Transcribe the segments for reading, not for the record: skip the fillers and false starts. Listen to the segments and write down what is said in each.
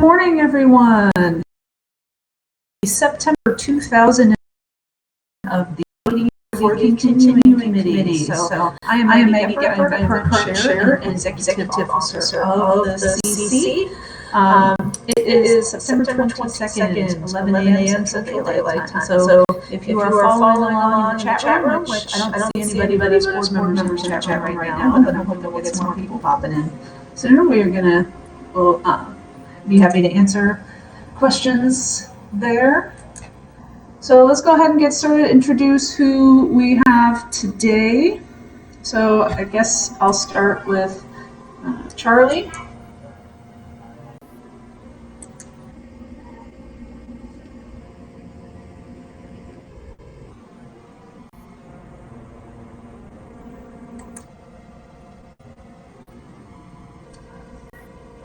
morning, everyone. September 2000 of the Working Continuing Committee. So I am Maggie Gephardt. I'm current chair and executive officer of the CCC. It is September 22nd, 11 a.m. Central Daylight Time. So if you are following along in the chat room, which I don't see anybody but board members in the chat room right now, but I'm hoping that we'll get some more people popping in soon. We're gonna be happy to answer questions there. So let's go ahead and get started, introduce who we have today. So I guess I'll start with Charlie.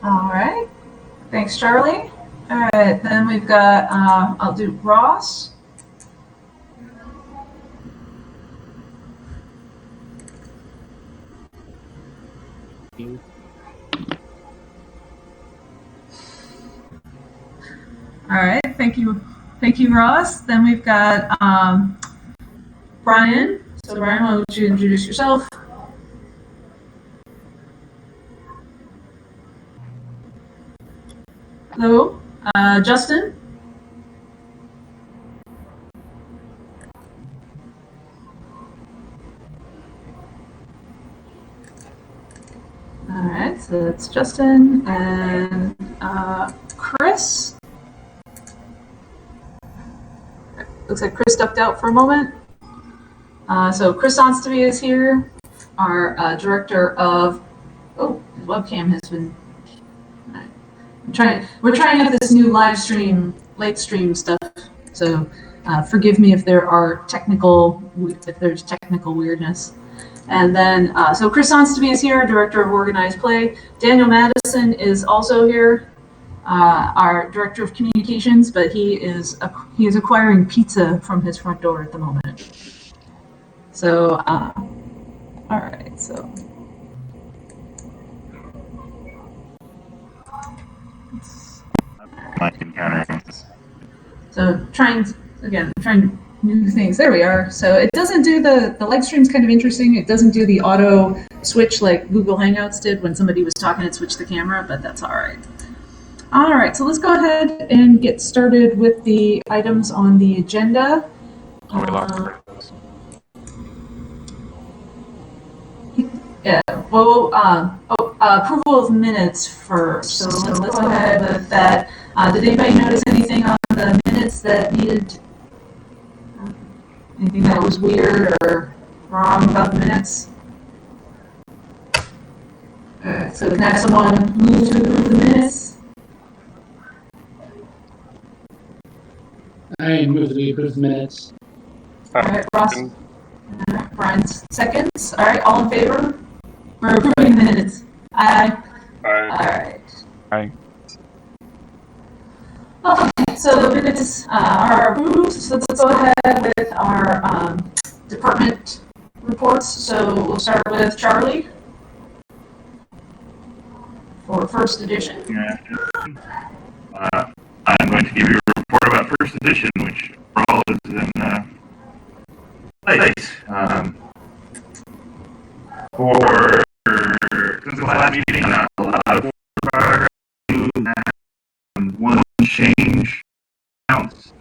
All right, thanks, Charlie. All right, then we've got, I'll do Ross. All right, thank you, Ross. Then we've got Brian. So Brian, why don't you introduce yourself? Hello, Justin. All right, so that's Justin and Chris. Looks like Chris ducked out for a moment. So Chris Onsteby is here, our director of. Oh, his webcam has been. We're trying out this new live stream stuff. So forgive me if there's technical weirdness. And then, so Chris Onsteby is here, Director of Organized Play. Daniel Madison is also here, our Director of Communications, but he is acquiring pizza from his front door at the moment. So, all right, so. So trying new things. There we are. So it doesn't do the live stream's kind of interesting. It doesn't do the auto switch like Google Hangouts did when somebody was talking and switched the camera, but that's all right. All right, so let's go ahead and get started with the items on the agenda. Approval of minutes first. So let's go ahead with that. Did anybody notice anything on the minutes that needed? Anything that was weird or wrong about the minutes? So can I have someone move to approve the minutes? I move that we approve the minutes. All right, Ross. Brian seconds. All right, all in favor? We're approving the minutes. Aye. Aye. All right. Aye. Okay, so the minutes are approved. So let's go ahead with our department reports. So we'll start with Charlie for first edition. I'm going to give you a report about first edition, which for all is in place. Since the last meeting, a lot of progress and one change counts.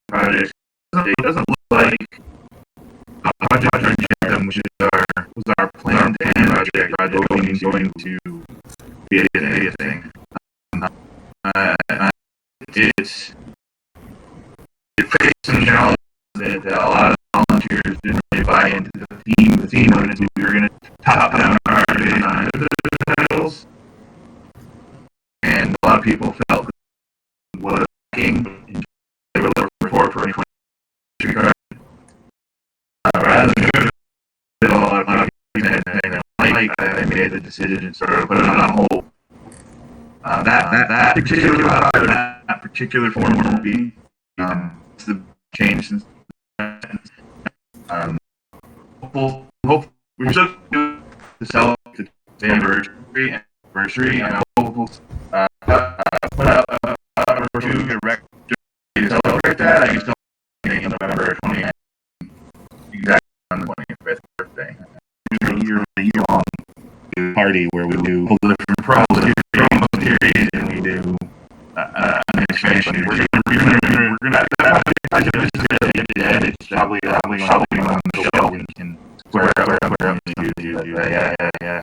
Project. It doesn't look like Project Jam, which was our planned project going to be a thing. It faced some challenges that a lot of volunteers didn't really buy into the theme. The theme was we were going to top down our design titles, and a lot of people felt that was lacking. They were looking for a 23 card. Rather than a lot of people had saying I made the decision and sort of put it on hold. That particular form will be the change since hope we're still going to celebrate the anniversary and hopeful party where we do a different promo series and we do an expansion. We're gonna it's probably on the show. We can wherever you yeah.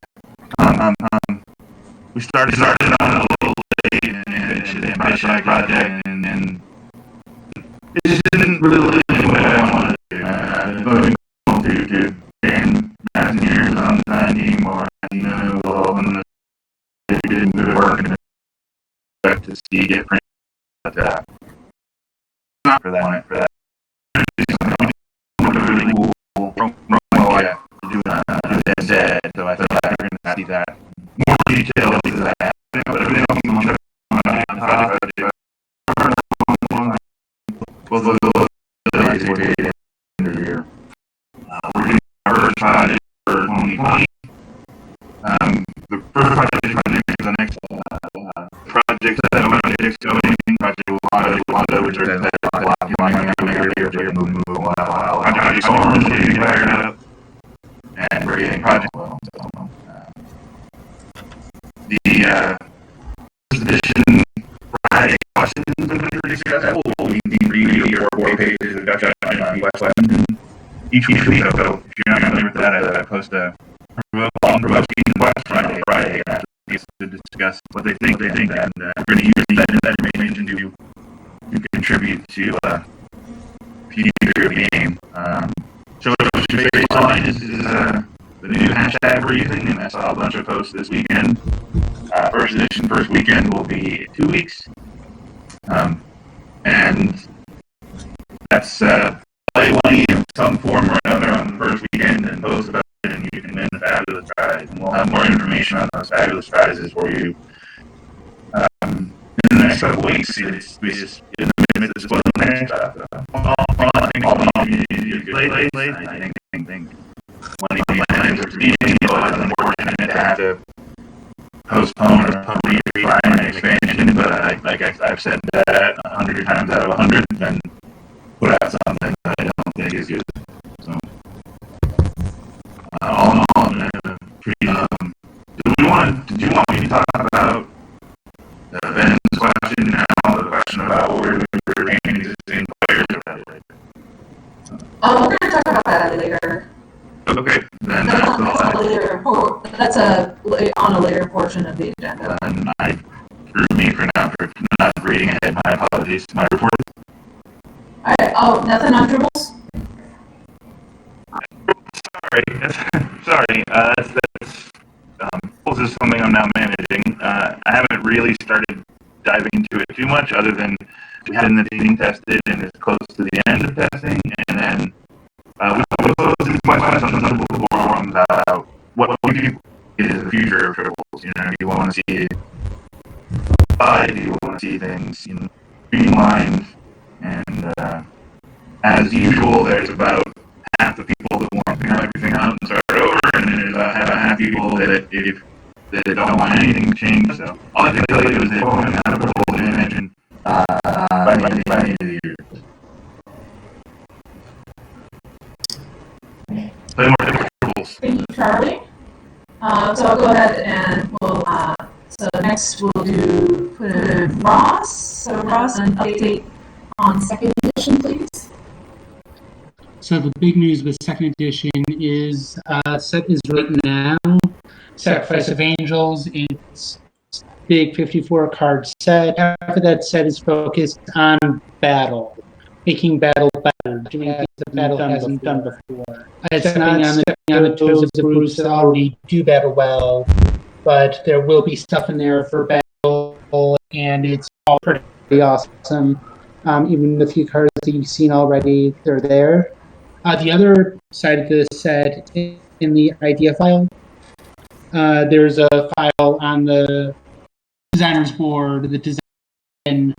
We started on a little late and it's an ambitious project and it just didn't really the way I wanted to. Going to Dan Masseniers on the team or and they did good work and expect to see it printed, but not for that. Really cool promo to do that. So I thought we're going to see that more details of that. But both of those interview. We're doing our first project for 2020. The first project is the next project that I'm going to get going. Project Wanda, which is a while. I'm trying to get getting fired up, and we're getting project. The first edition Friday questions have been discussed. We read your 4 pages of Dutch on West London each week. So if you're not familiar with that, I post a provoking question Friday to discuss what they think, and we're going to use that information to contribute to future game. So baseline is the new hashtag we're using, and I saw a bunch of posts this weekend. First edition, first weekend will be 2 weeks, and that's play one in some form or another on the first weekend and post about it, and you can win the fabulous prize. And we'll have more information on those fabulous prizes for you in the next couple weeks. We just in the midst of spoiling the next stuff. I think all the community is a good place. I think one of the plans are to be unfortunate to have to postpone or refine an expansion, but like I've said that 100 times out of 100, and put out something that I don't think is good. So, all in all, did you want me to talk about Ben's question now, the question about where we retain existing players? Oh, we're going to talk about that later. Okay, then that's on a later portion of the agenda. And screw me for not reading ahead. My apologies. My report. All right. Oh, nothing on dribbles? Sorry. This is something I'm now managing. I haven't really started diving into it too much, other than we had the team tested and it's close to the end of testing, and then we posed some questions on the forums about what do you think is the future of triples. Do you want to see do you want to see things streamlined? And as usual, there's about half the people that want to clear everything out and start over, and then there's half people that don't want anything to change. So all I can tell you is that we're going to have a full image by the end of the year. Play more triples. Thank you, Charlie. So I'll go ahead and we'll. So next we'll put in Ross. So Ross, an update on second edition, please. So the big news with second edition is set is right now Sacrifice of Angels. It's big 54 card set. Half of that set is focused on battle, making battle better, doing things that battle hasn't done before. It's not stepping on the toes of the groups that already do battle well, but there will be stuff in there for battle, and it's all pretty awesome. Even the few cards that you've seen already, they're there. The other side of the set, in the idea file, there's a file on the designer's board, the design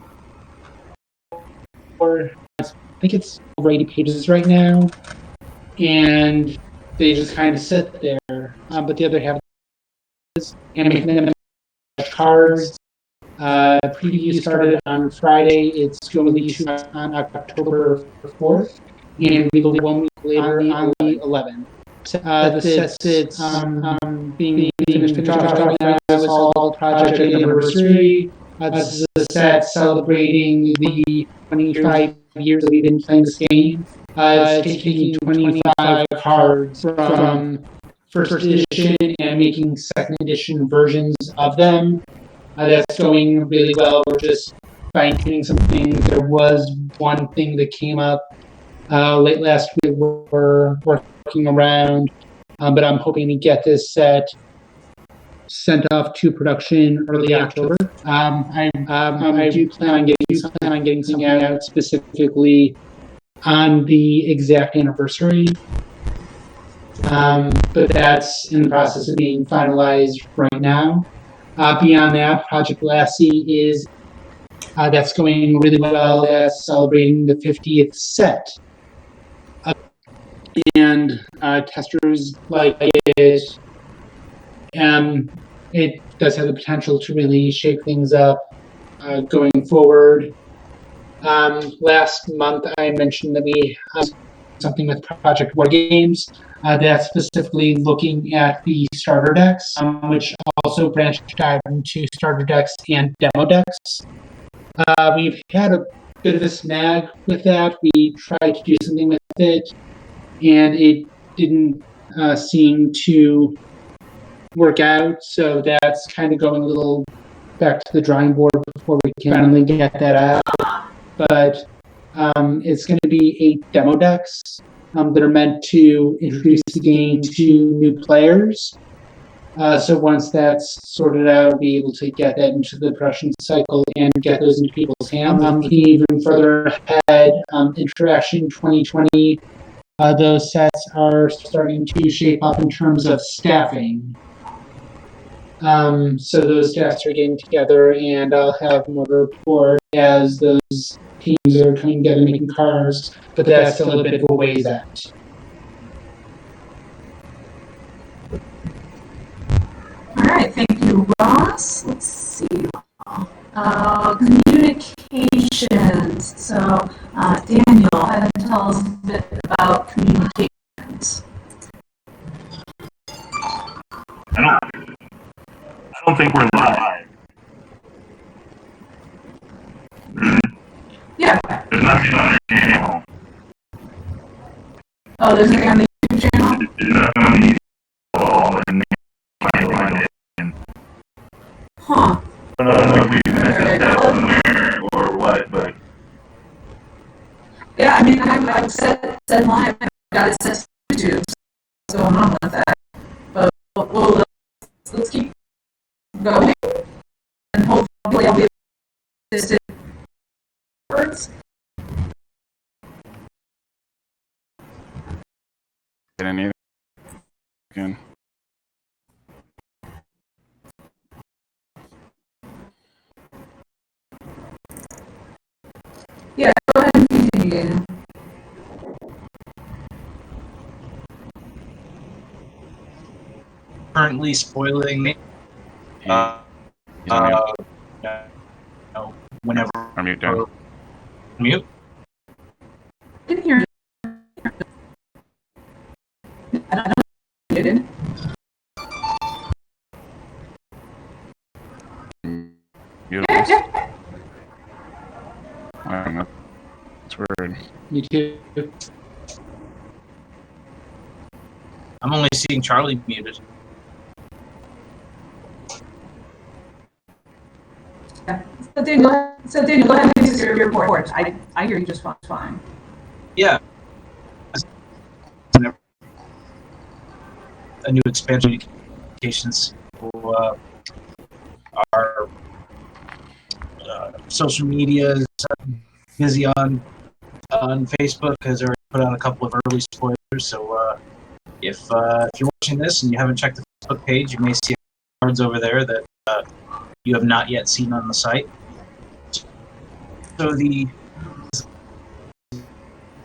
board. I think it's over 80 pages right now, and they just kind of sit there. But the other half is animating them cards. Preview started on Friday. It's going to be on October 4th, and we will be 1 week later on the 11th. the set that's being finished off right now is called Project Anniversary. This is a set celebrating the 25 years that we've been playing this game. It's taking 25 cards from first edition and making second edition versions of them. That's going really well. We're just fine-tuning some things. There was one thing that came up late last week we're working around, but I'm hoping to get this set sent off to production early October. I do plan on getting something out specifically on the exact anniversary, but that's in the process of being finalized right now. Beyond that, Project Lassie is that's going really well. That's celebrating the 50th set. And testers like it. It does have the potential to really shake things up going forward. Last month, I mentioned that we have something with Project War Games that's specifically looking at the starter decks, which also branched out into starter decks and demo decks. We've had a bit of a snag with that. We tried to do something with it, and it didn't seem to work out, so that's kind of going a little back to the drawing board before we can finally get that out. But it's going to be 8 demo decks that are meant to introduce the game to new players. So once that's sorted out, we'll be able to get that into the production cycle and get those into people's hands. Looking even further ahead, Interaction 2020, those sets are starting to shape up in terms of staffing. So those staffs are getting together, and I'll have more to report as those teams are coming together making cards, but that's still a bit of a ways out. All right, thank you, Ross. Let's see. Communications. So, Daniel, go ahead and tell us a bit about communications. I don't think we're live. Yeah. There's nothing on the channel. Oh, there's nothing on the YouTube channel? There's nothing on the wall and Huh. I don't know if we messed that one there or what, but Yeah, I mean, I've said live, I've got it set to YouTube, so what's going on with that? But let's keep going, and hopefully I'll be able to words. Get any again. Yeah, go ahead and continue, Daniel. Currently spoiling me. He's on Whenever mute down. mute. Didn't hear. I don't know. You didn't. Mute. Yeah. I don't know. It's weird. Me too. I'm only seeing Charlie muted. So Daniel, go ahead and use your report. I hear you just fine. Yeah. A new expansion communications for our social media is busy on Facebook, has already put out a couple of early spoilers. So if you're watching this and you haven't checked the Facebook page, you may see cards over there that you have not yet seen on the site. So we're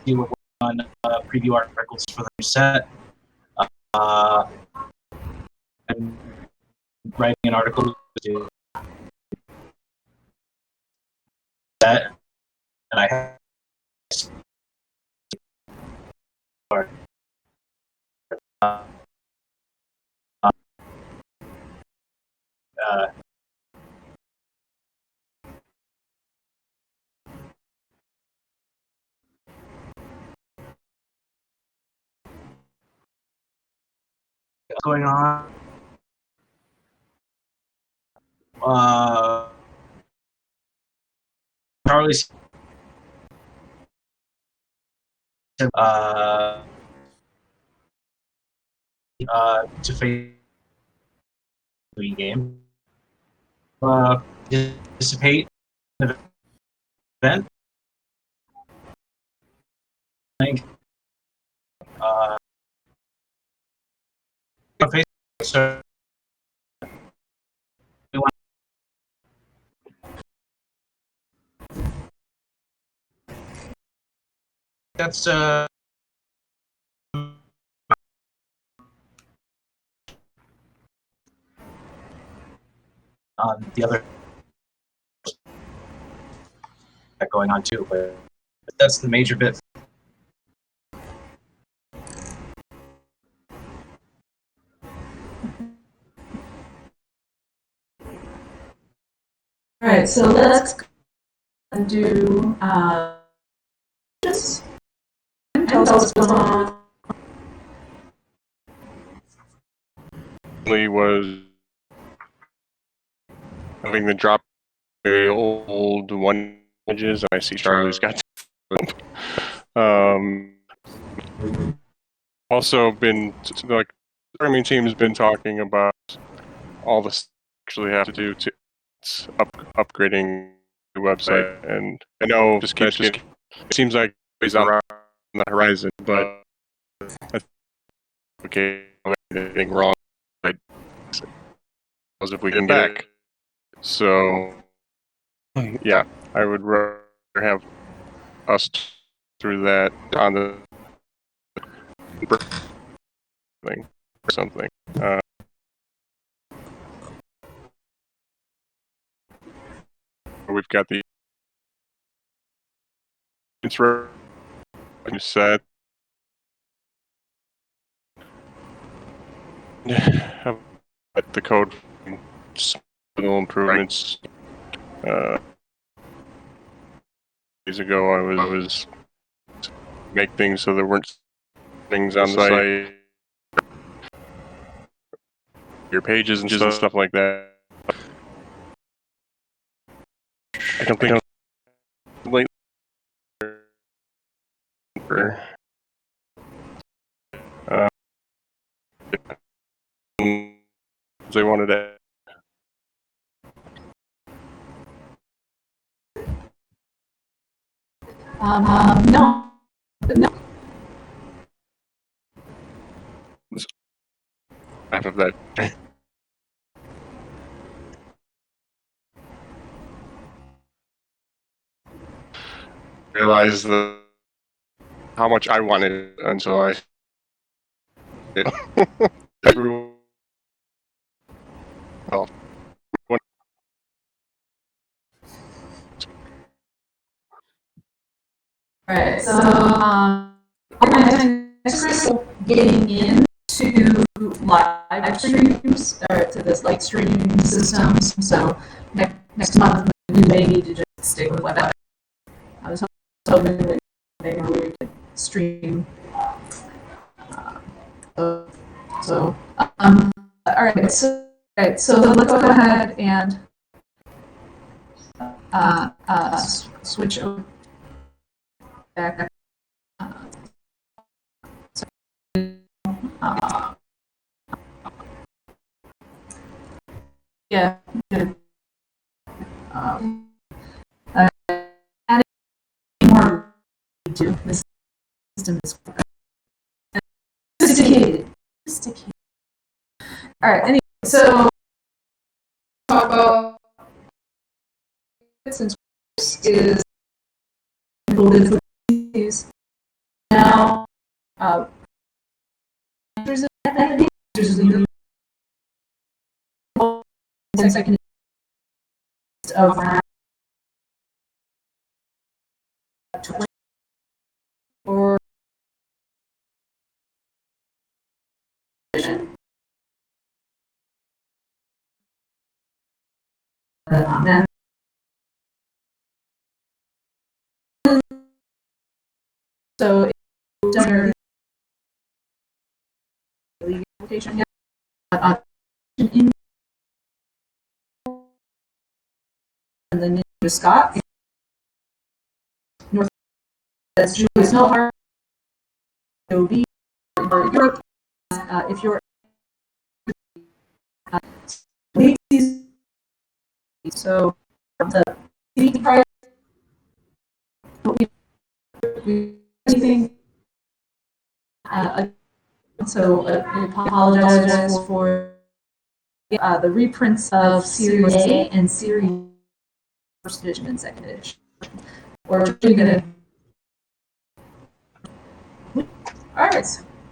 working on preview articles for the new set. I'm writing an article to that, and I have going on. Charlie's to face the game. Participate in the event. On Facebook, so that's the other going on too, but that's the major bit. All right, so let's do just tell us what's going on. Was having the drop very old one images, and I see Charlie's got. Also been like, I mean, team's been talking about all this actually have to do to upgrading the website, and I know just it seems like it's on the horizon, but I think okay, anything wrong, as if we get back. So yeah, I would rather have us through that on the thing or something. We've got the intro set. The code little improvements. Days ago, I was make things so there weren't things on the site, your pages and stuff like that. I don't think lately. They wanted to. No. Half of that. Realize how much I wanted until I. Well, Right. So, getting into live streams or to this live streaming system. So next month we may need to just stick with whatever. I was hoping that maybe we could stream. All right. So let's go ahead and switch over back. Yeah. Adding more to the system is sophisticated. All right. Anyway, so talk about since is now there's a second of or that so it's under the application, in and then to Scott. North that's Julie Snellhart. OB or Europe. If you're so the price anything so I apologize for the reprints of Series A and Series First Edition and Second Edition. We're gonna. All right,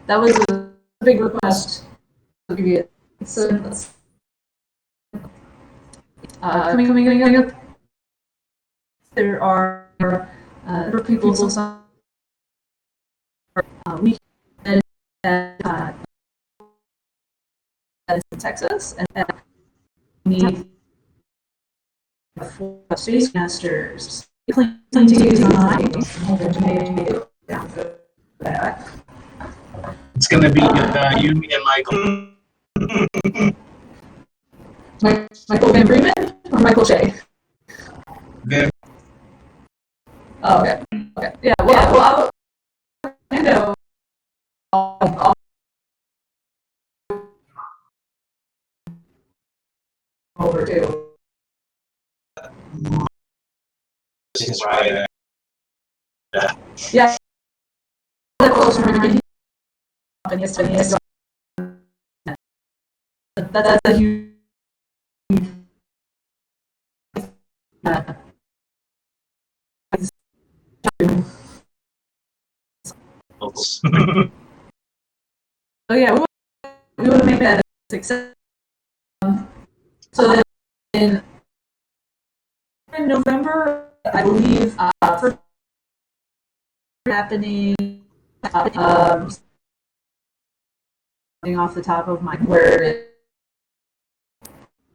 that was a big request. I'll give you coming up. There are people we in Texas and need for space masters. Clean to design. It's going to be you, me, and Michael. Michael Van Bremen or Michael Shea? Van. Oh, okay. Okay. Yeah. Well, I know. Over too. Right. Yeah. That's a huge. Oh yeah, we would make that a success. So then in November, I believe, for happening, off the top of my where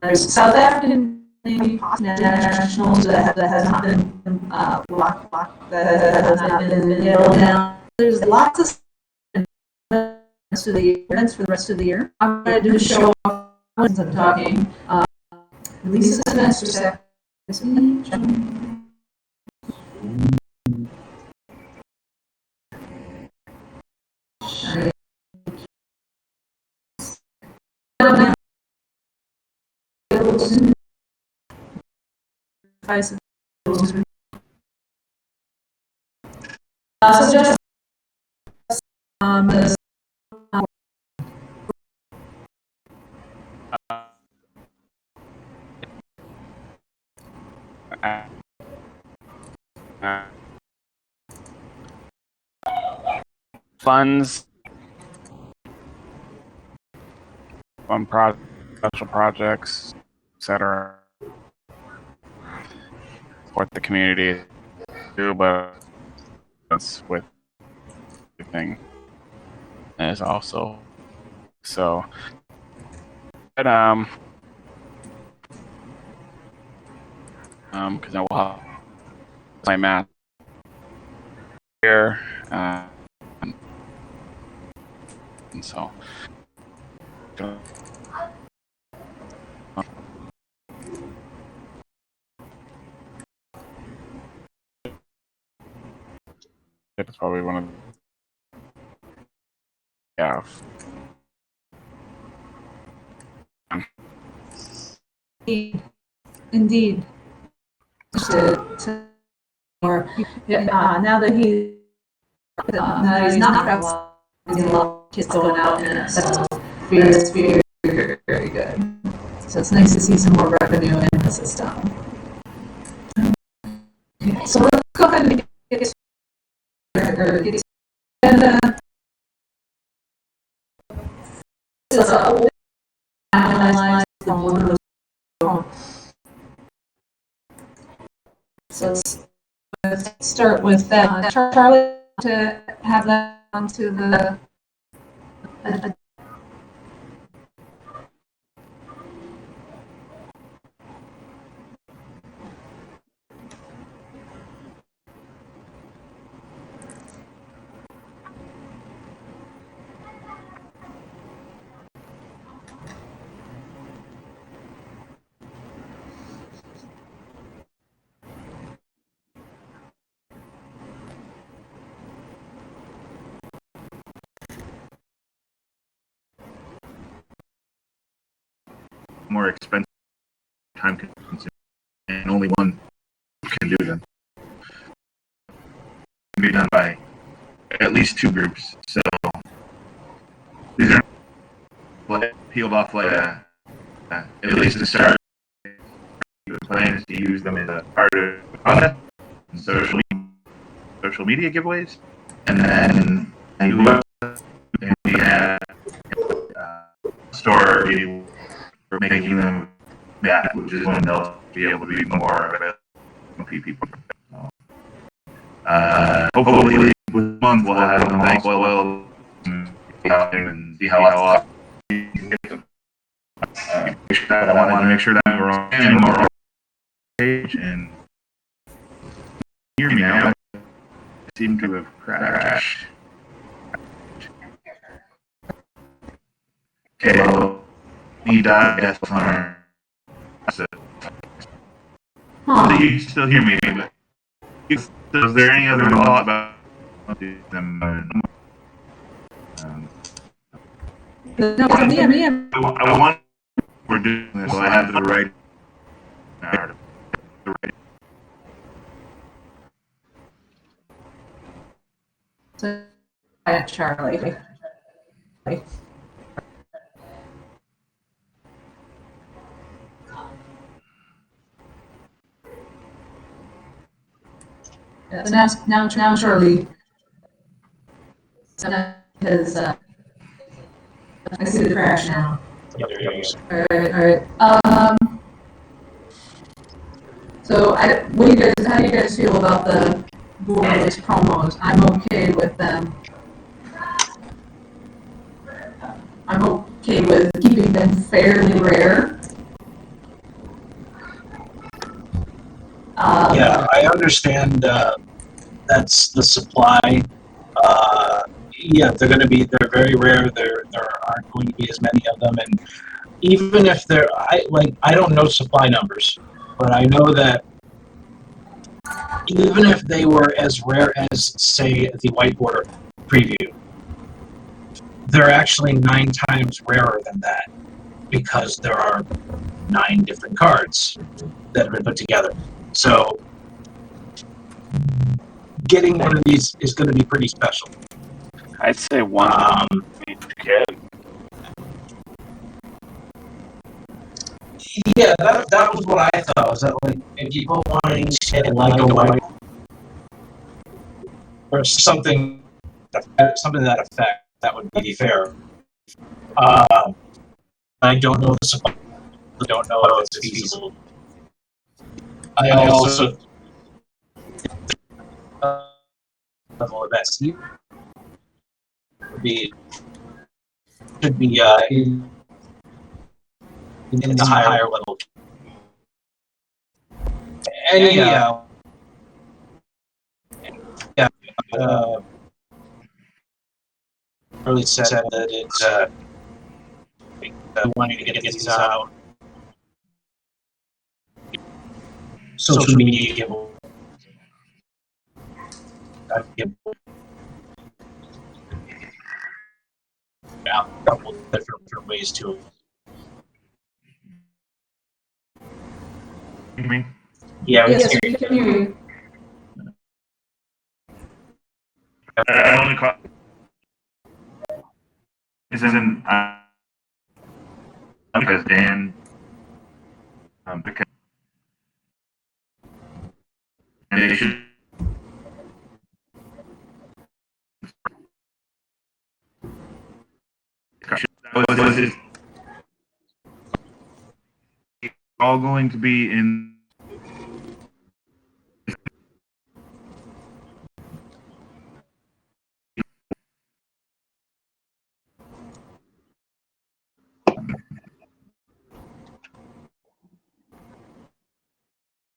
there's South African nationals that has not been locked, that has not been nailed down. There's lots of events for the rest of the year. I'm going to do a show off once I'm talking. Lisa semester so just funds on special projects, etc. What the community do, but that's with everything is also so. But because I will have my math here, and so. It's probably one of Indeed. Or now that he's not traveling, he's a lot of kids going out, and that's very, very good. So it's nice to see some more revenue in the system. Okay, so let's go ahead and get started. So let's start with that. Charlie, to have that onto the. more expensive, time consuming, and only one can do them. Can be done by at least 2 groups. So these are peeled off like at least to start. The plan is to use them as a part of content, social media giveaways, and then we have store for making them that, which is when they'll be able to be more available to people. Hopefully, with a month we'll have them all oil and see how often you can get them. I want to make sure that we're on our page and hear me now. I seem to have crashed. Okay, well, he died death on our. So you can still hear me, but is there any other thought about them? No, for me, I want we're doing this, so I have the right. Charlie. Now, Charlie. Because I see the crash now. All right. So, how do you guys feel about the Borderless promos? I'm okay with them. I'm okay with keeping them fairly rare. Yeah, I understand that's the supply. Yeah, they're very rare. There aren't going to be as many of them, and even if I don't know supply numbers, but I know that even if they were as rare as, say, the White Border preview, they're actually 9 times rarer than that because there are 9 different cards that have been put together. So getting one of these is going to be pretty special. I'd say one each kid. Yeah, that was what I thought. Was that like if people wanting to get like a white or something to that effect, that would be fair. I don't know the supply. I don't know if it's feasible. I also level of SU should be in the higher level. Anyhow, yeah, early said that it's wanting to get these out. Social media give a couple different ways to. You mean? Yeah, Yes, we can hear you. I only caught. This isn't because Dan. Because they should. Was it all going to be in?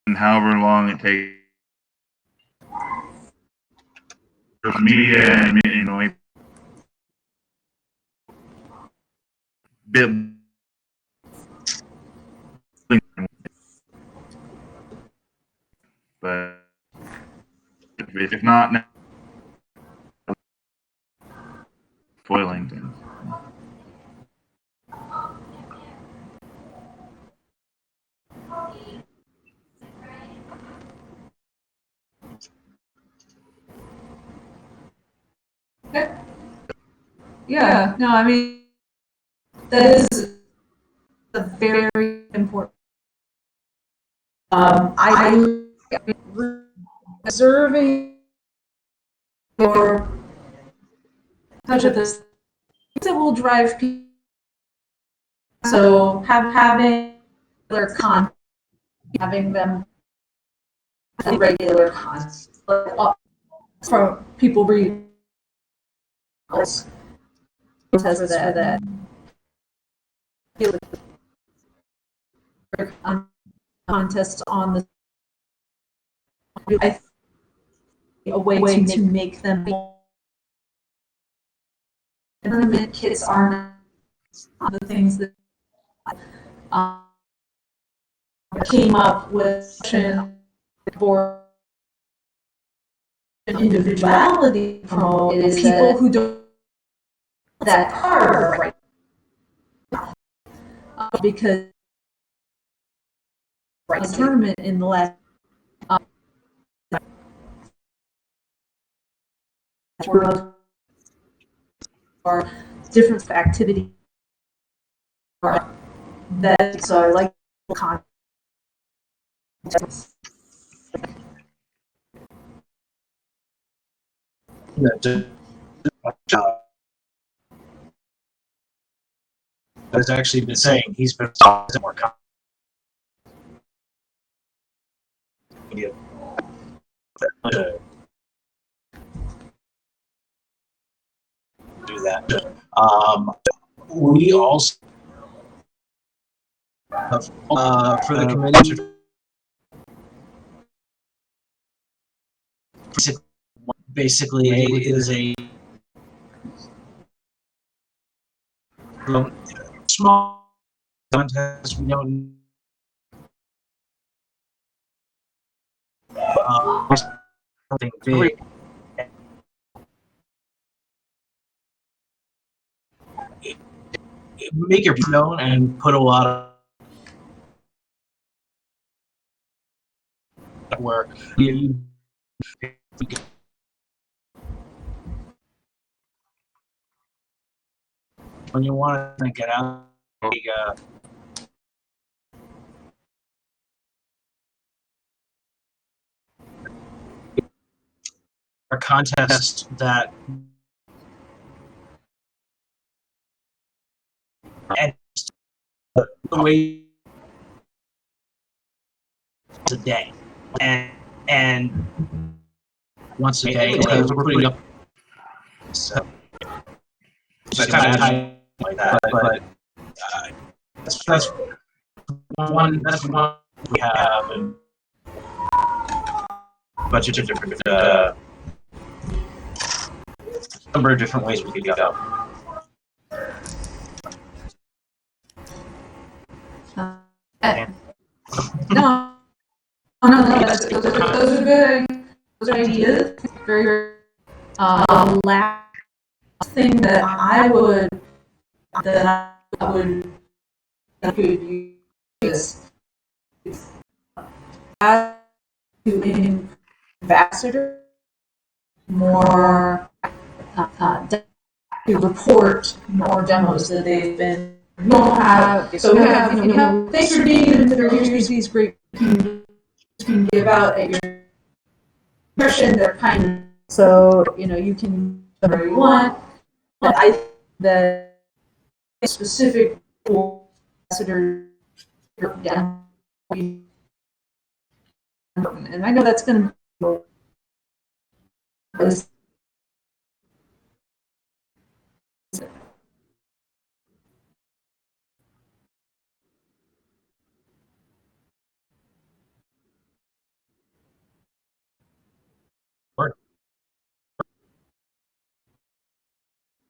And however long it takes, social media and build. But if not now, foiling things. Yeah, no, I mean, that is a very important. I reserving or such of this that will drive people. So having their content, having them regular content, like, from people reading because of that. Contests on the a way to make them tournament kits are not the things that um, came up with for individuality promote is people who don't that card right because the tournament in the last or different activity that so I like content. Has actually been saying he's been more to do that. We also have, for the committee basically is a small contest. We don't something big. Make your known and put a lot of work. When you want to get out, a contest that and the way a day and once a day because we're putting up so it's kind of tight like that, but that's one we have and a bunch of different number of different ways we could go. No, those are good. Those are ideas. Very. Last thing that I would could use as to ambassador more to report more demos that they've been. We don't have so we have thanks for being in there. Here's these great you can give out at your impression. They're kind of so you can whatever you want. But I think that specific ambassador down and I know that's going to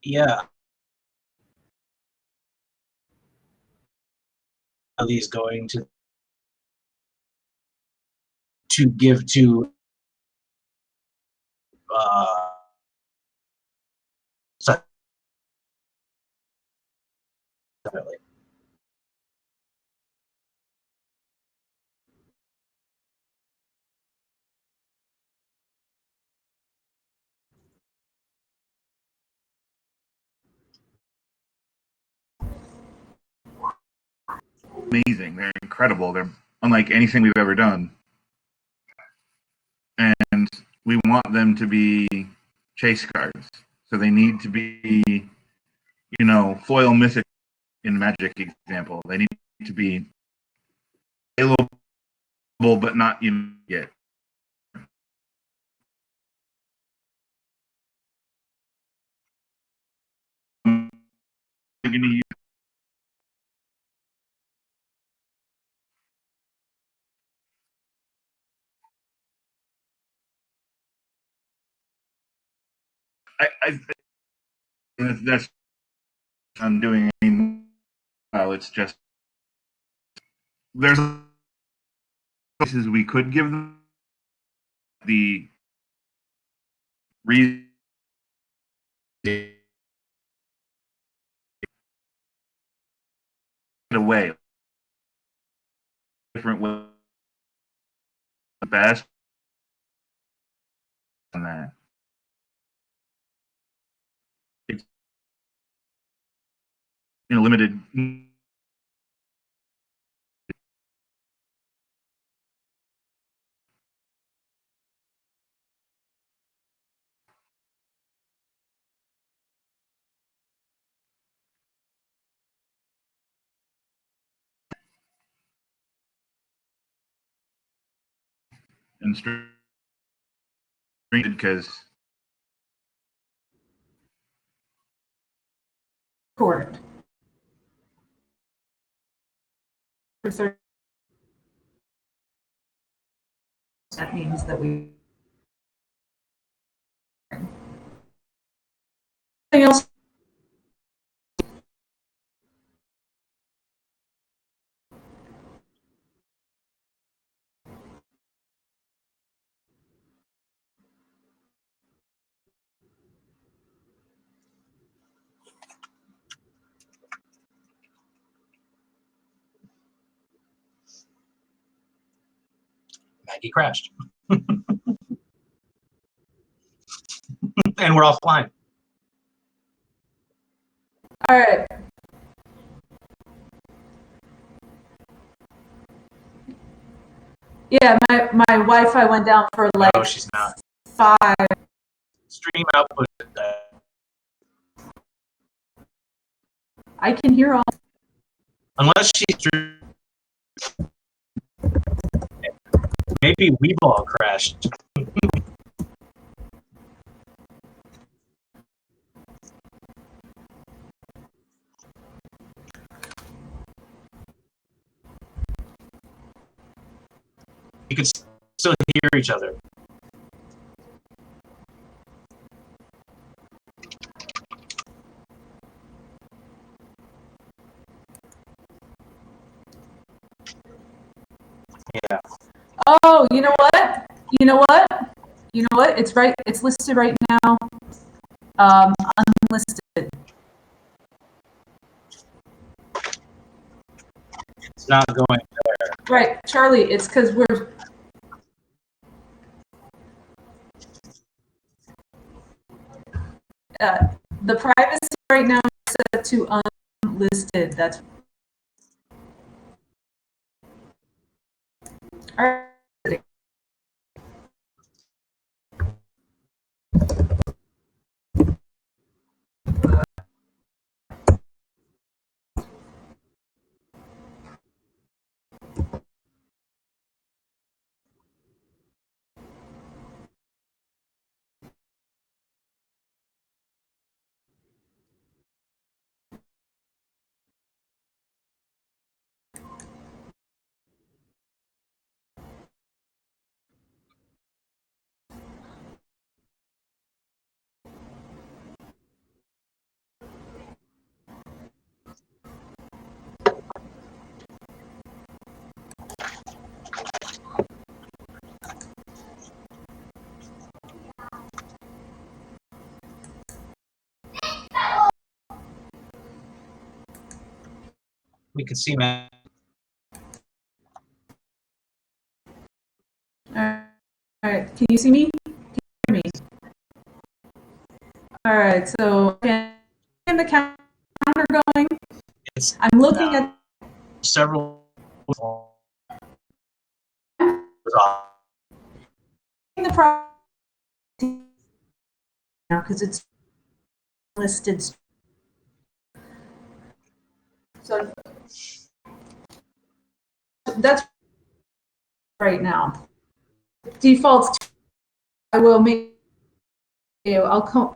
Yeah. These going to give to definitely. amazing. They're incredible. They're unlike anything we've ever done. And we want them to be chase cards. So they need to be, you know, foil mythic in Magic example. They need to be available, but not yet. I'm going to use that's I'm doing any. Well, it's just there's places we could give them the reason away different way the best on that. It's in a limited. And because Recorded. For 30. That means that we. Anything else? Maggie crashed. And we're offline. All right. Yeah, my Wi-Fi went down for like No, she's not. 5. Stream output. I can hear all. Unless she's through. Maybe we've all crashed. You could still hear each other. Yeah. Oh, you know what? You know what? You know what? It's right. It's listed right now. Unlisted. It's not going there. Right, Charlie. It's because we're. The privacy right now is set to unlisted. That's. All right. We can see, man. All right. Can you see me? Can you hear me? All right. So, can the counter going? It's I'm looking at. several The pro because it's listed. So that's right now. Defaults. I will make. I'll come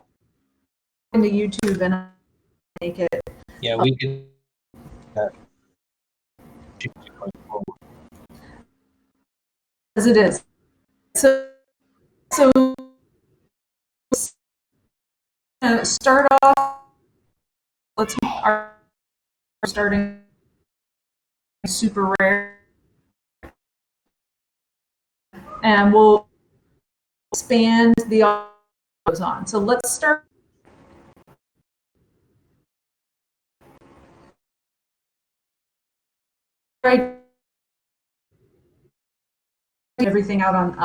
into YouTube and make it. Yeah, we can. As it is. So start off. Let's are starting super rare, and we'll expand the autos on. So let's start. Right. Everything out on.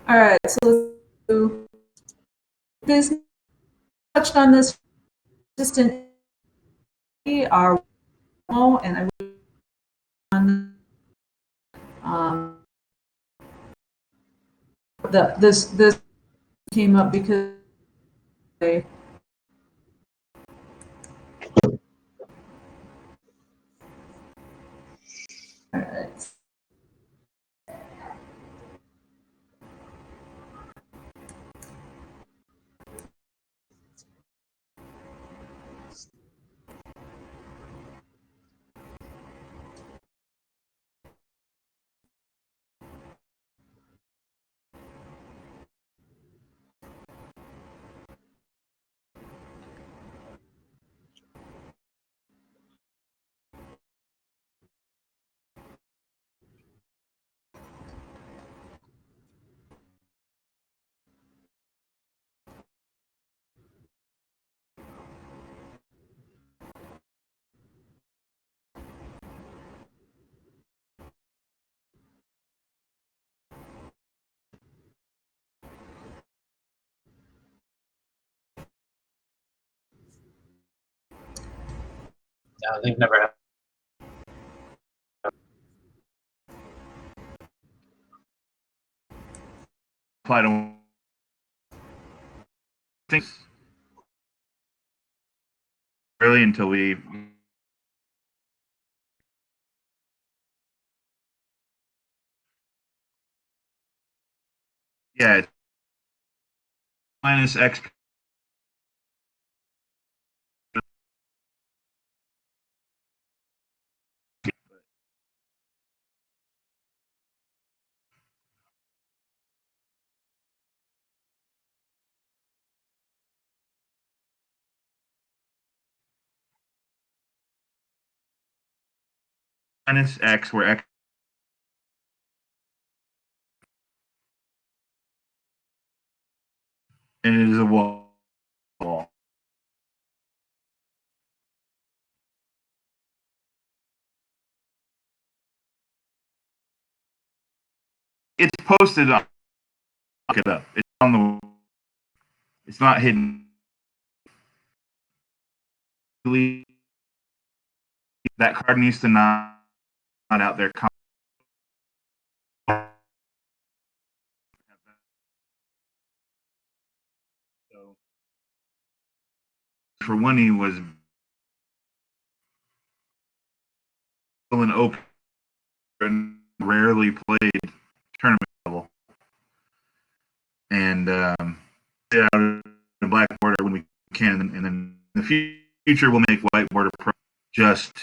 All right, so let's do business. Touched on this just in our and I this came up because they all right. No, they've never had. I don't think really until we yeah minus X minus X where X and it is a wall. It's posted on. Look it up. It's on the. It's not hidden. That card needs to not out there. So for one, he was still an open and rarely played tournament level, and out of the black border when we can, and then in the future we'll make white border pro just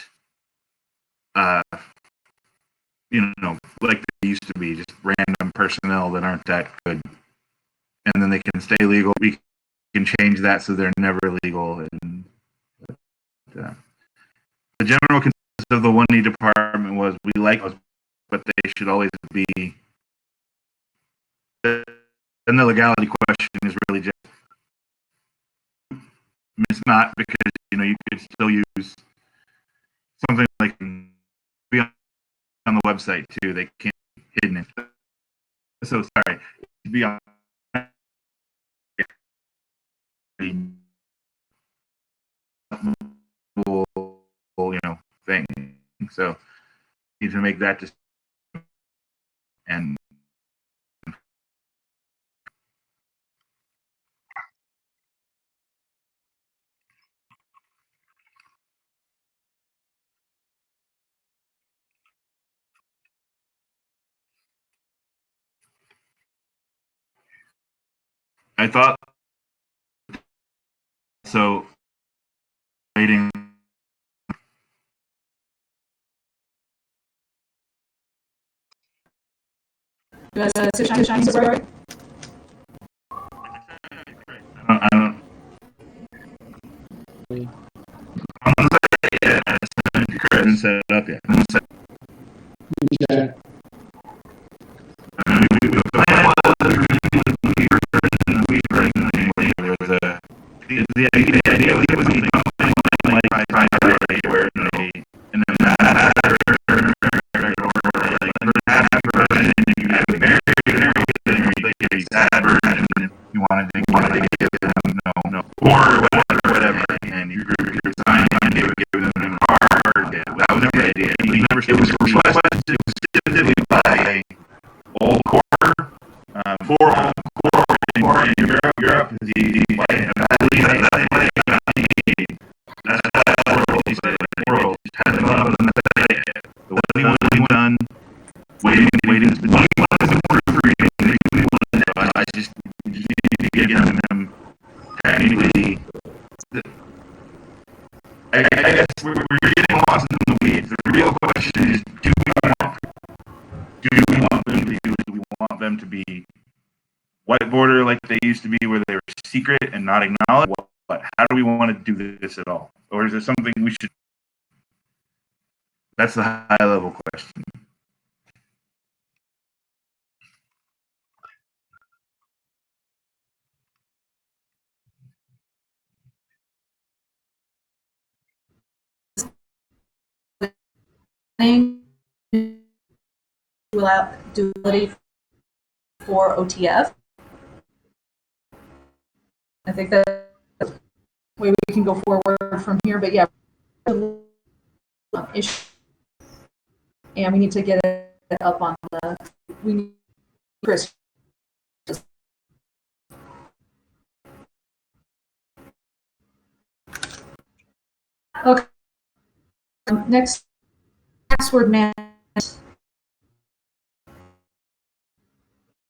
like they used to be, just random personnel that aren't that good, and then they can stay legal. We can change that so they're never legal. And the general consensus of the 1E department was we like those, but they should always be then the legality question is really just, it's not, because you could still use something like be on the website too. They can't be hidden. So sorry, be on thing. So you need to make that decision. And I thought so. Waiting. Shine, sorry. I don't. Yeah, I haven't set it up yet. Yeah. The idea was where they and you wanted to give them no or whatever, and you group your time and give them a card. That was never the idea. It was requested specifically by all core for all core in Europe. The world hasn't done. Waiting has been done. I just need to get them technically. I guess we're getting lost in the weeds. The real question is, do we want them to be white border like they used to be, where they were secret and not acknowledged? What? How do we want to do this at all? Or is there something we should? That's the high level question. Allow duality for OTF. I think that's the way we can go forward from here. But yeah, issue, and we need to get it up on the. We need Chris. Okay. Next, password management.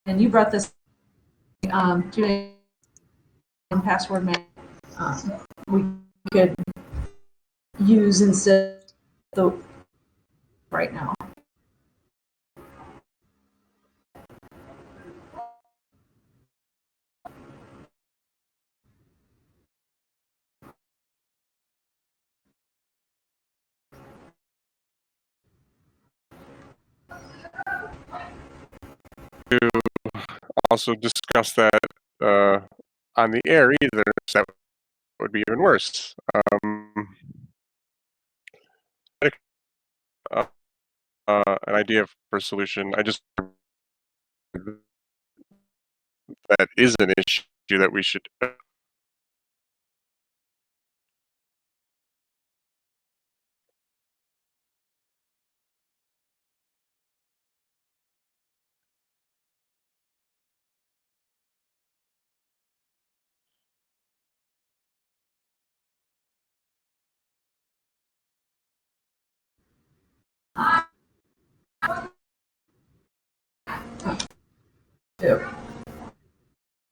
And you brought this today. Password management we could use instead of the right now. To also discuss that on the air either, so that would be even worse. An idea for a solution. I just that is an issue that we should.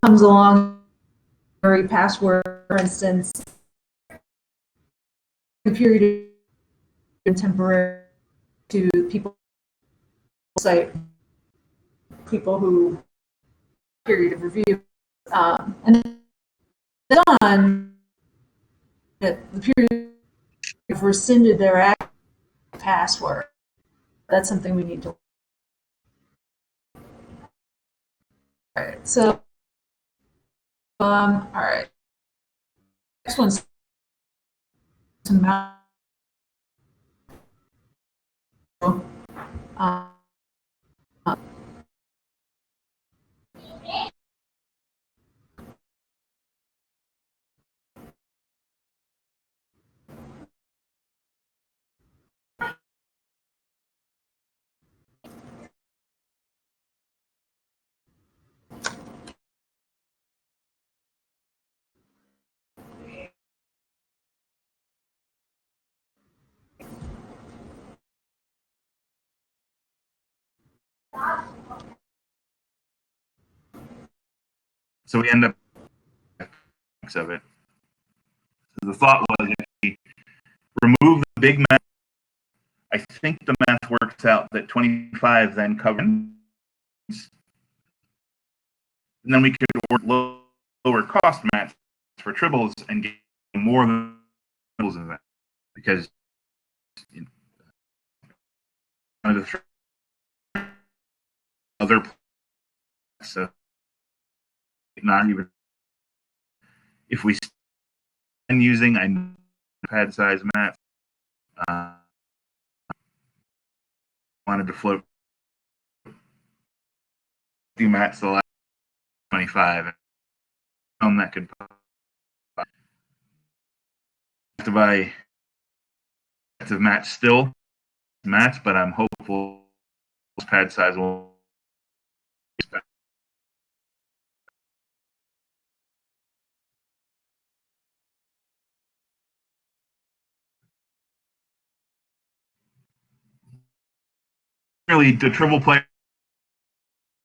Comes along, very password, for instance, a period of temporary to people site, people who period of review, and then on the period of rescinded their password. That's something we need to. All right, so all right. Next one's some uh, So we end up of it. So the thought was if we remove the big math, I think the math works out that 25 then covers, and then we could order lower cost mats for tribbles and get more than tribbles in that, because you know, one of the other, so not even if we stand using pad size mats, wanted to float the mats the last 25, and that could have to buy to match still mats, but I'm hopeful pad size will. Really, the triple play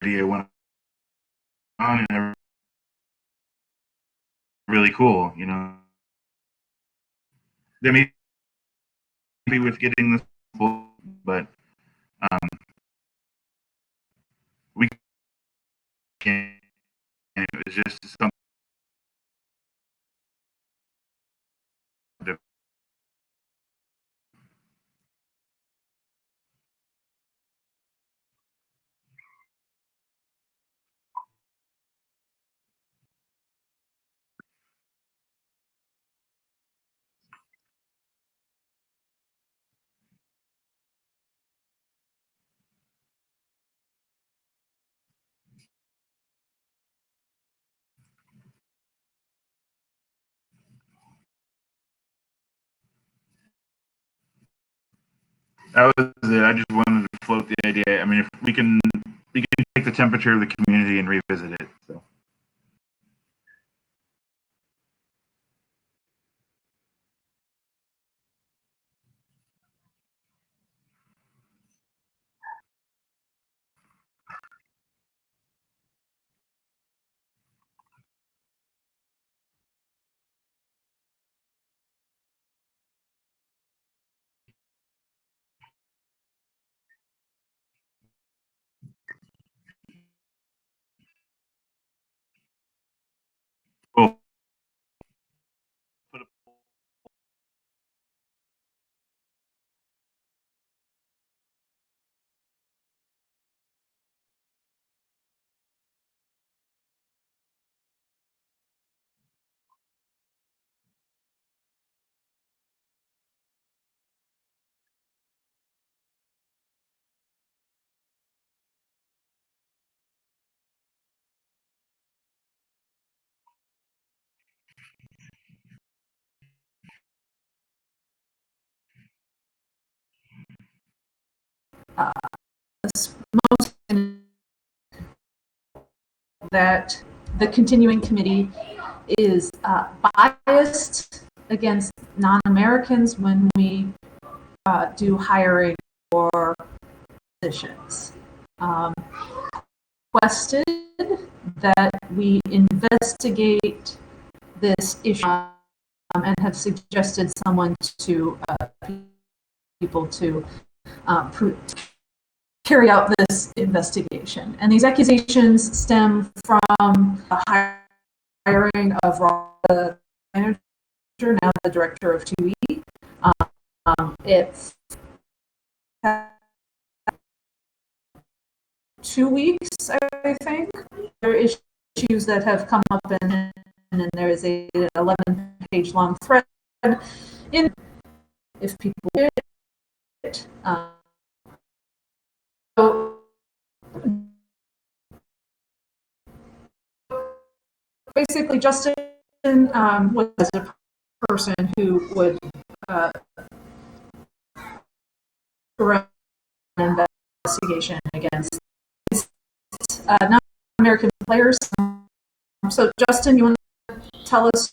idea went on and really cool. You know, they may be with getting this, but we can. And it was just something. That was it. I just wanted to float the idea. I mean, if we can take the temperature of the community and revisit it. So. Cool. most that the continuing committee is biased against non-Americans when we do hiring for positions. Requested that we investigate this issue and have suggested someone to people to carry out this investigation. And these accusations stem from the hiring of the manager, now the director of 2E. It's 2 weeks, I think. There are issues that have come up and and there is a 11-page long thread in if people get it. So basically, Justin was a person who would run an investigation against non-American players. So, Justin, you want to tell us?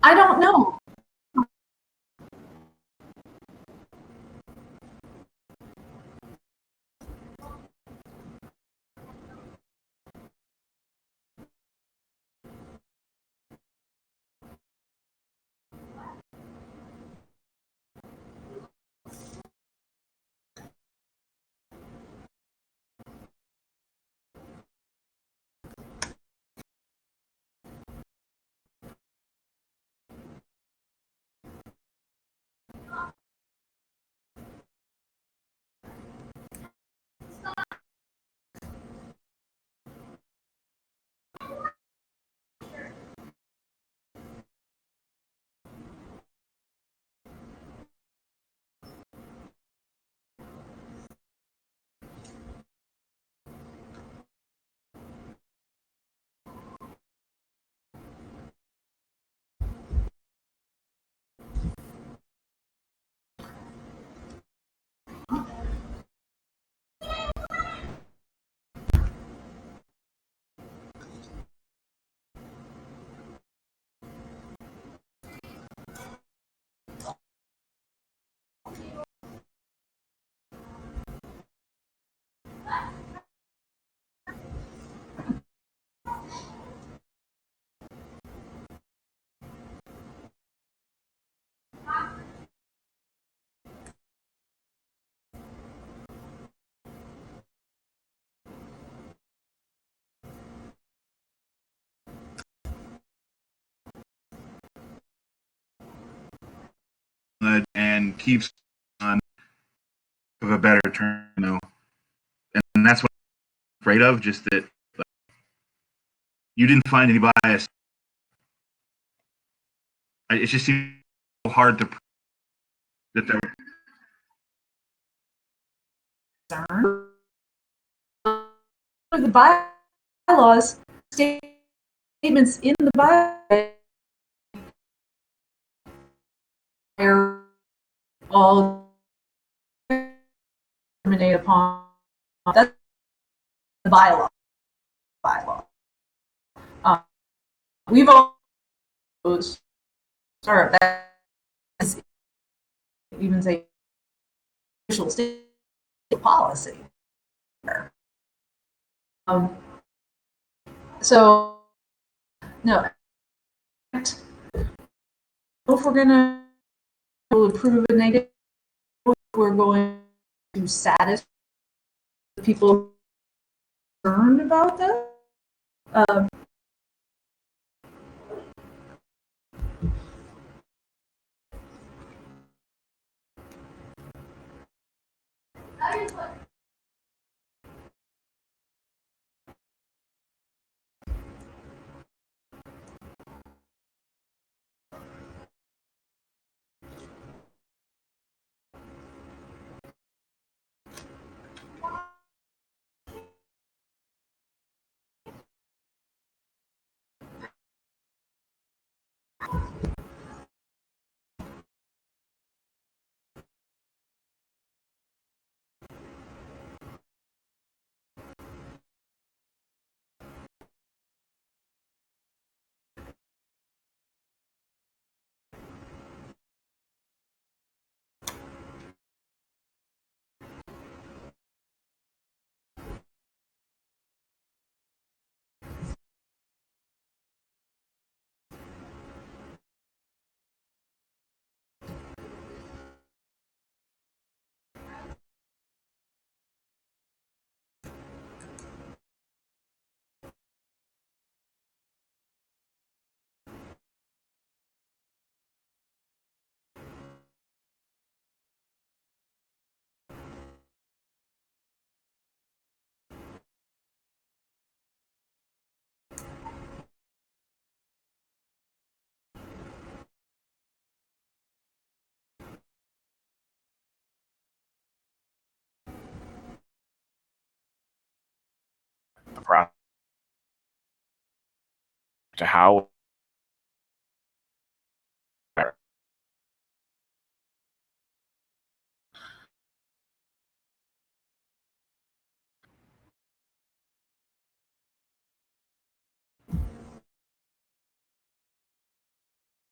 I don't know. And keeps on of a better term, and that's what I'm afraid of. Just that you didn't find any bias. It just seems so hard to that there. The bylaws, statements in the bylaws are all terminate upon. That's the bylaw. We've all or that is even say official state policy. So no, if we're gonna approve a negative, we're going to satisfy people concerned about that. process to how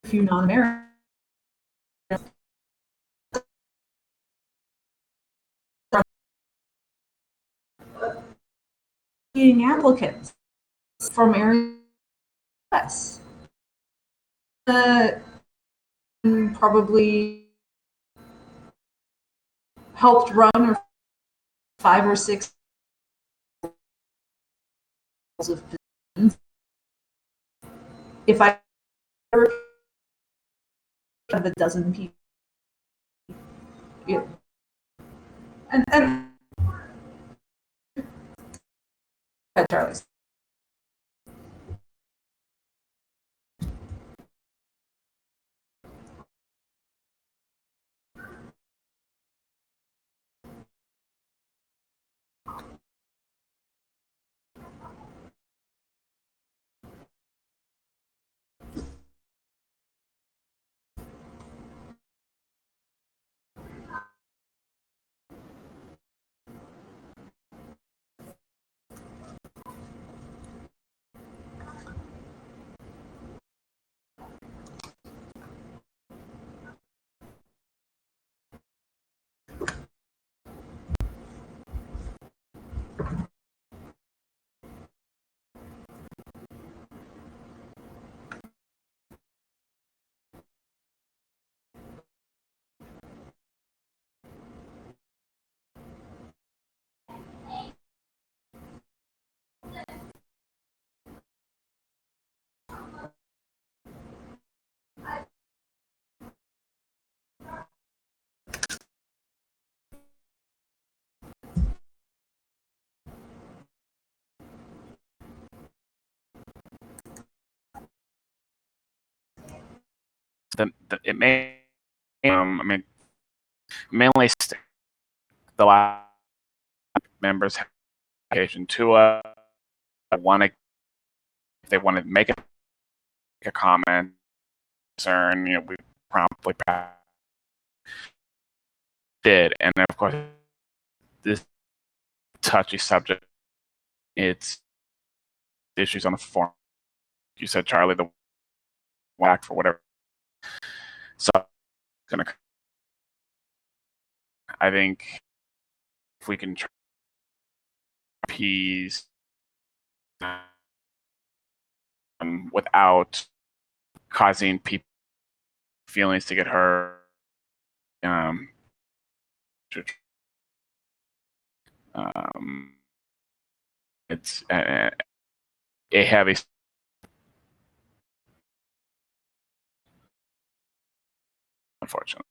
Few non-Americans being applicants from areas. Probably helped run or 5 or 6 of positions. If I ever have a dozen people, yeah. And Charlie. it may, mainly the last members have occasion to want to, if they want to make a comment, concern, we promptly did, and of course, this touchy subject, it's issues on the form. You said, Charlie, the whack for whatever. So, I think if we can appease without causing people feelings to get hurt, it's a heavy, unfortunately.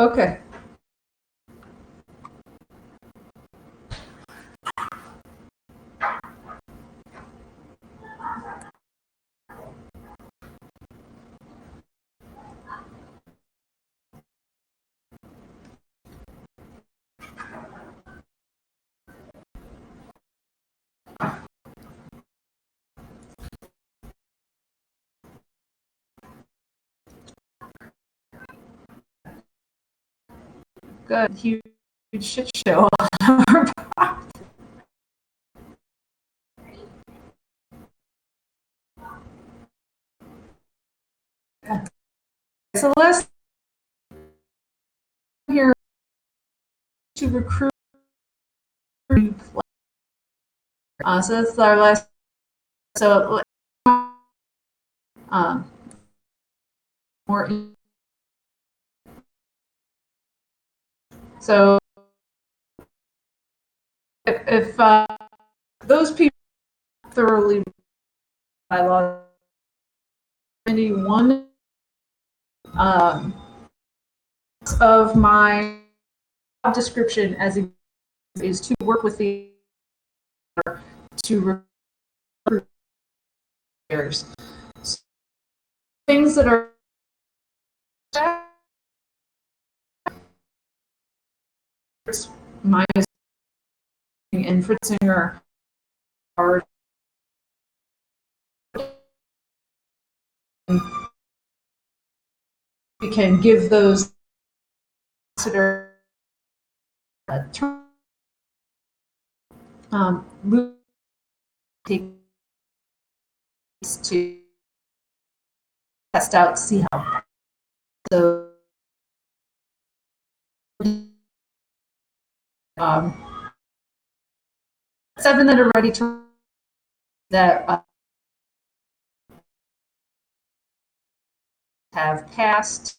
Okay. Good. Huge shit show. So last here to recruit new players. So that's our last. So more. So if those people thoroughly bylaw 91 of my job description as a is to work with the to recruit players. Things that are minus and Fritzinger are we can give those consider term take to test out, see how. So seven that are ready to that have passed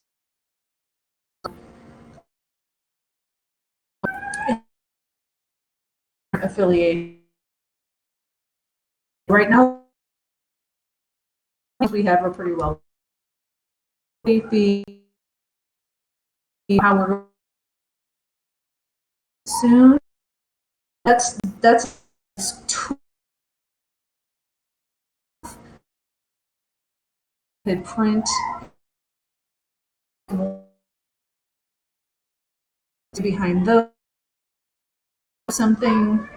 affiliation. Right now, we have a pretty well. The how we're soon. That's two. They print behind those something.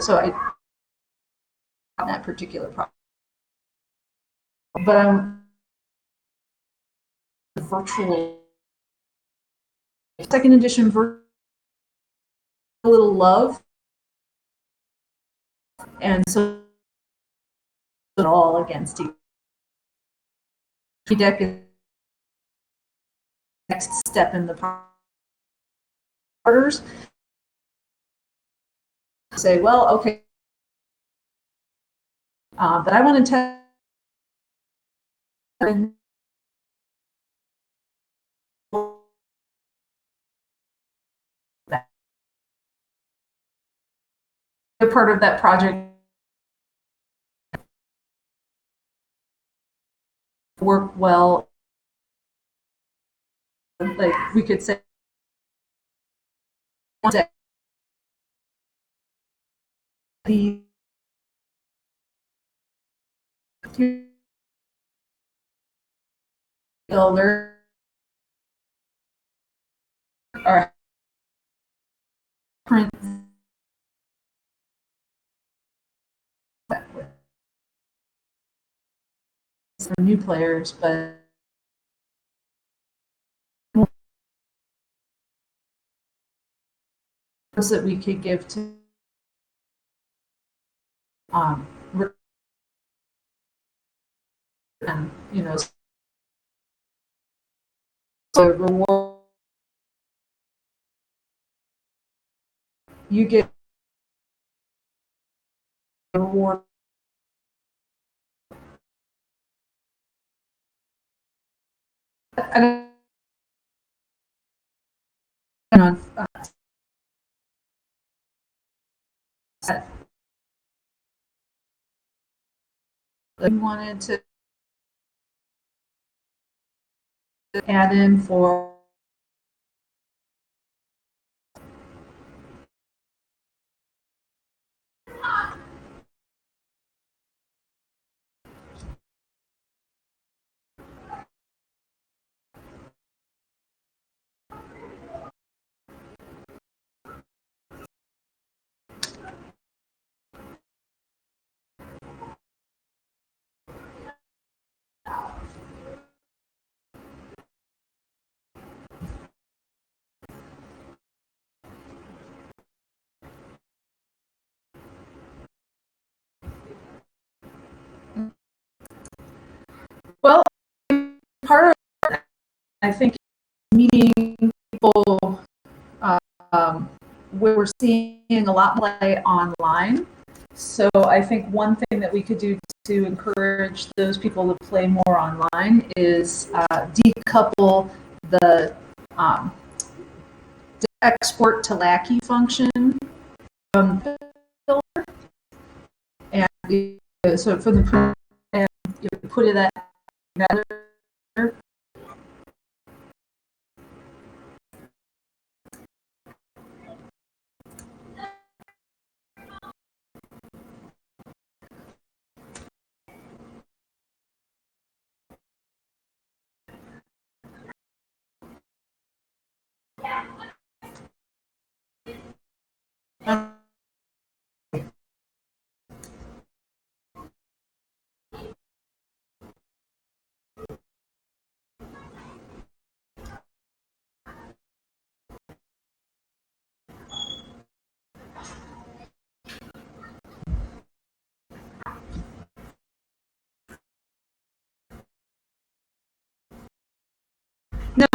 So I on that particular problem, but I'm virtual second edition a little love, and so it all against you. Deck is next step in the orders. Say, well, okay, but I want to tell. Part of that project work well. Like we could say the builder or print for new players, but that we could give to and so reward you get reward I don't know I wanted to add in for well, part of I think meeting people where we're seeing a lot more play online. So I think one thing that we could do to encourage those people to play more online is decouple the export to Lackey function from Builder, and so for the and you put it at better.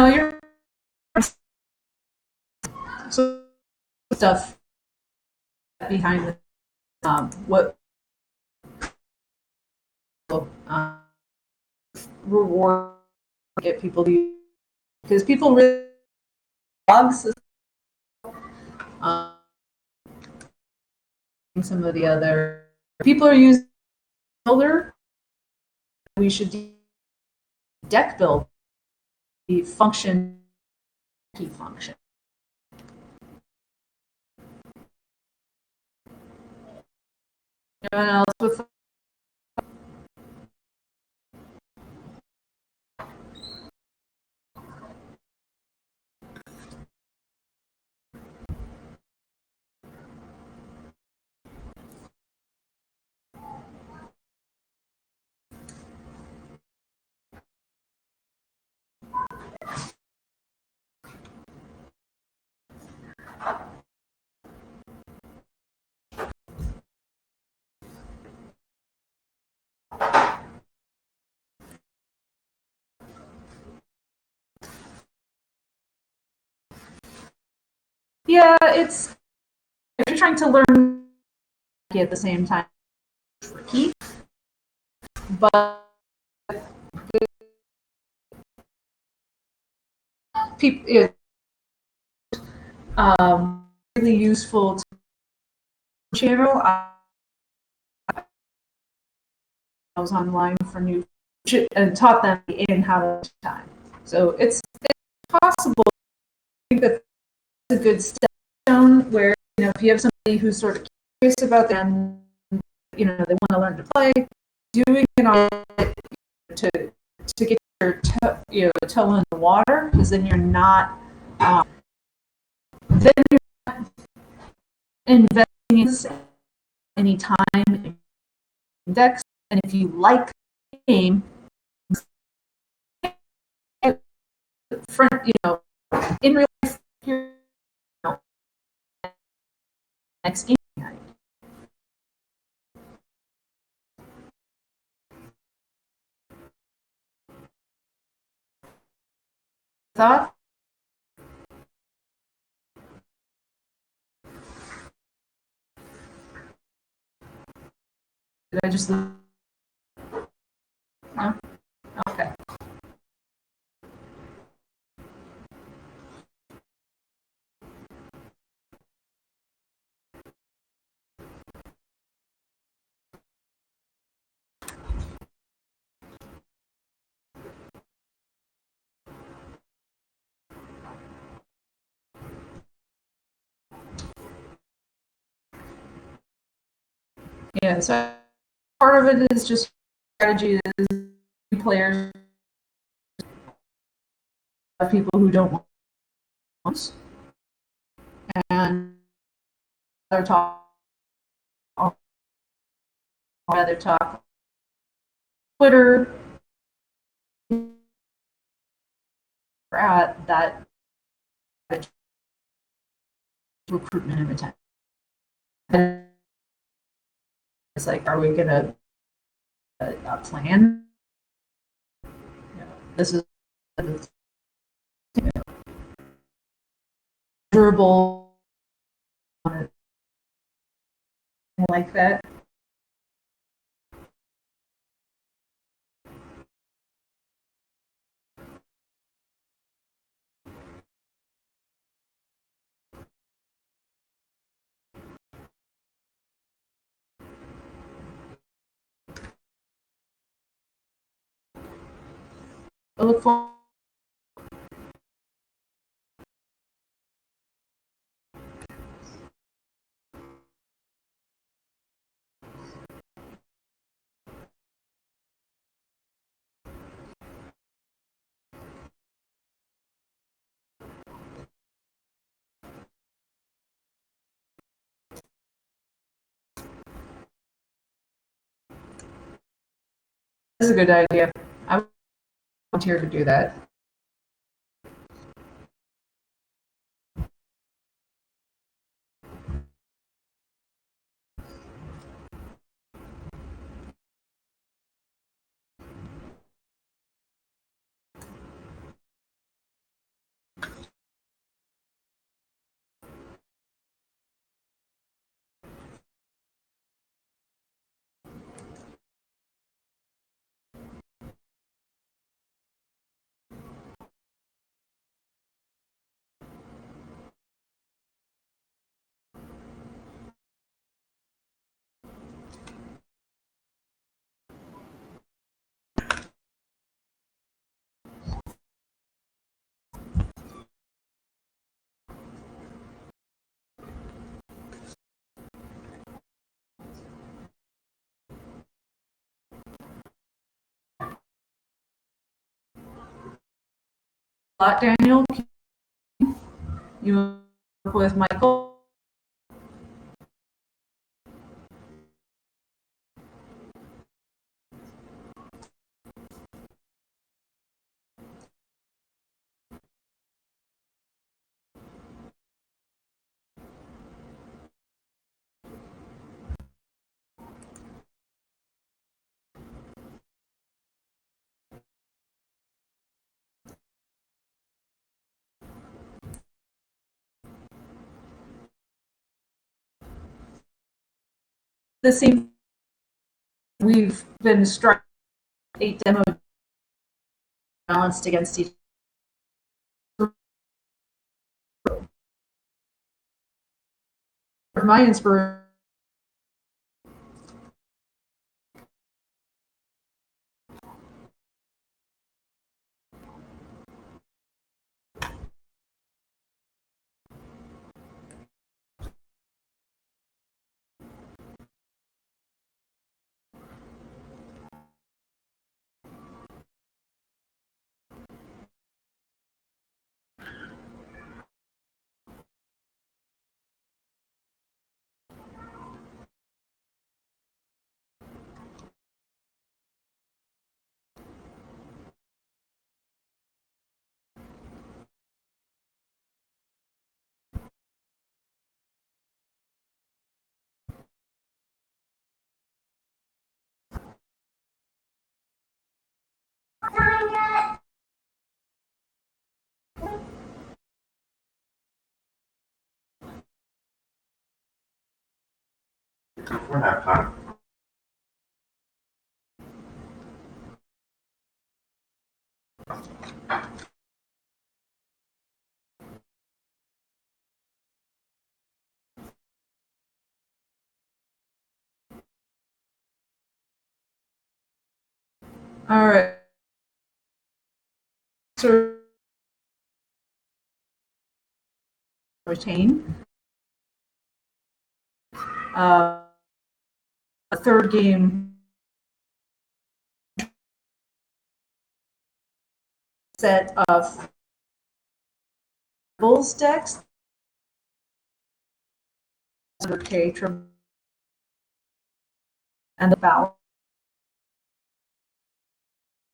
No, you're so stuff behind the what reward get people to use, because people really blogs some of the other people are using Builder. We should do deck build the function key function. Anyone else with yeah, it's if you're trying to learn at the same time, tricky. But people, really useful to channel. I was online for new and taught them in how to time. So it's possible. I think that's a good stone where if you have somebody who's sort of curious about them, they want to learn to play, doing it on to get your toe in the water, because then you're not investing in any time in index, and if you like the game, in real life, next game night. Thought? Did I just no? Okay. Yeah, so part of it is just strategy is players, people who don't want, and rather talk Twitter at that recruitment and retention. It's like, are we gonna plan? This is durable, like that. I look for this is a good idea. I volunteer to do that. Daniel, you work with Michael. The same. We've been struck 8 demo balanced against each. My inspiration. We're half time. All right. So retain. a third game set of Bulls decks. 100K and about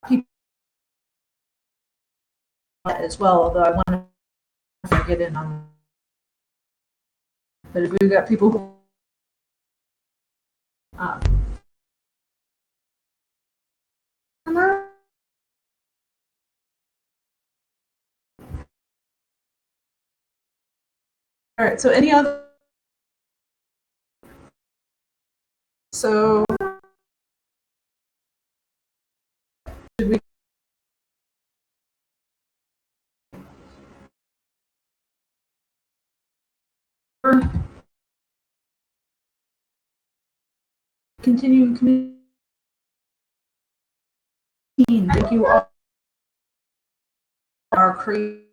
people as well, although I want to get in on. But if we've got people who all right, so any other? So should we continuing committee? Thank you all. Our critical